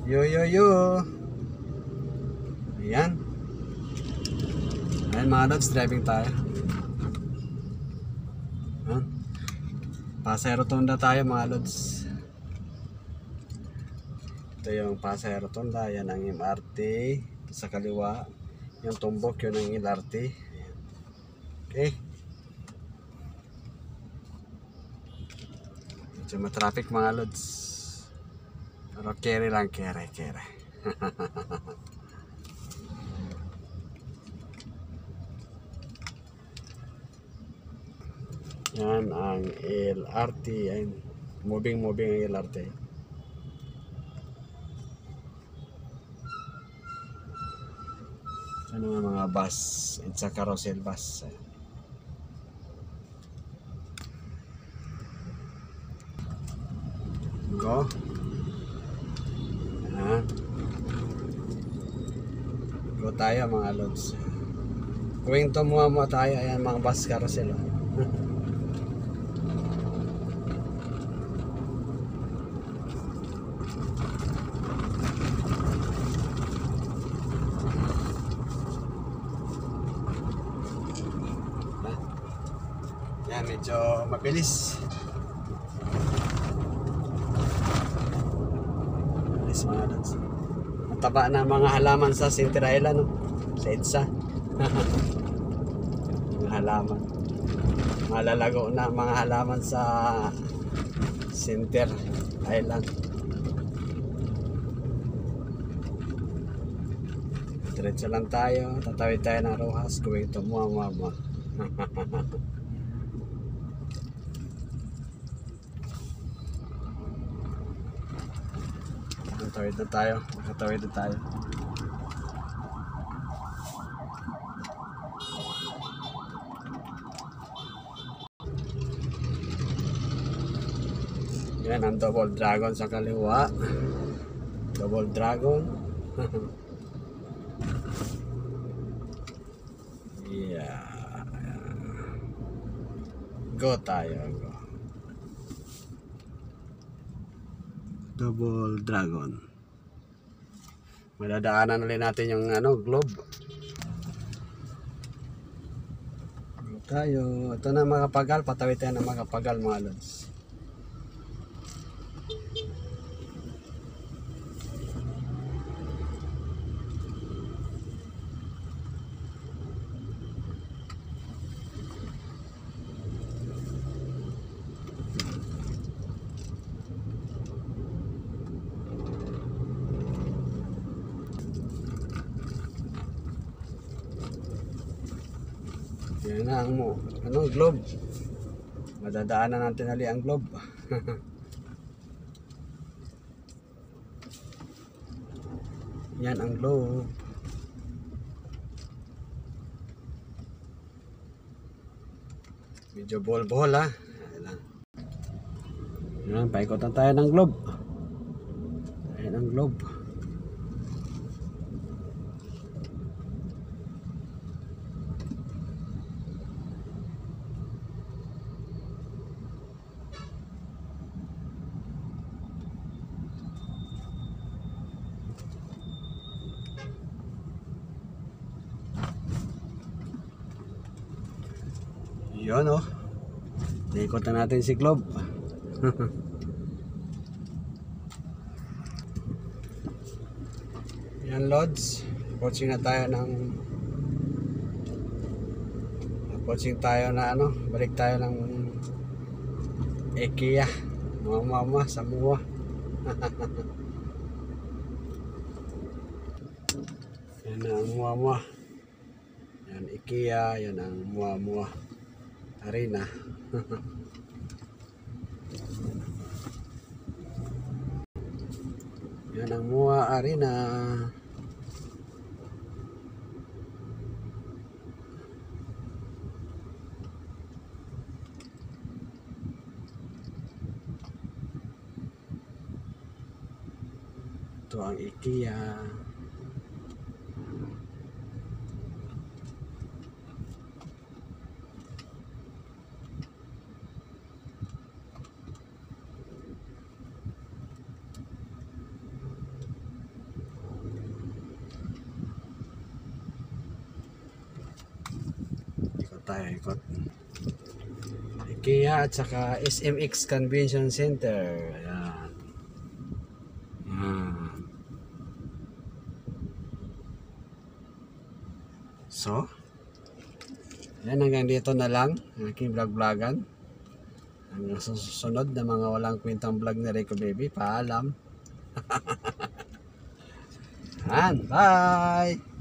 Yo yo yo. Ayan. Ayan mga lods, driving tayo. Ayan. Pasay Rotonda tayo mga lods. Ito yung Pasay Rotonda. Yan ang MRT. Sa kaliwa. Yung tumbok yun ang LRT. Ayan. Okay. Medyo matraffic mga lods. Pero carry lang, carry. Yan ang LRT. Ayan. Moving ang LRT. Ano nga mga bus? It's a carousel bus. Go. Go tayo mga lods. Going to mo tayo. Ayan mga bus carousel. Yan, medyo mabilis. Mabilis mga lods. Mataba na mga halaman sa Center Island, no? Sa EDSA. Mga halaman. Malalago na mga halaman sa Center Island. Diretso lang tayo. Tatawid tayo ng Rojas. Going to Muamama. Tatawid na tayo. Tatawid na tayo. Yan ang Double Dragon sa kaliwa. Double Dragon. Yeah. Go tayo. Go. Double Dragon. Madadaanan ulit natin yung globe. Go tayo. Ito na Makapagal. Patawid tayo ng Makapagal mga lods. Yan na ang globe. Madadaanan natin ulit ang globe. Yan ang globe. Medyo bol-bol ha. Yan, paikotan tayo ng globe. Ayan ang globe. Yun Naikot na natin si globe. Yan lods. Approaching tayo na balik tayo ng IKEA. Mama sa Mua. Yan ang Mua. Yan IKEA, yan ang Mua Arena. Yan ang Mua Arena. Ito ang IKEA. tayo ikot. IKEA at saka SMX Convention Center. Ayan. Ayan. So, ayan, hanggang dito na lang ang aking vlog-vlogan. Hanggang susunod na mga walang kwentang vlog ni Rico Baby. Paalam. Ayan, bye!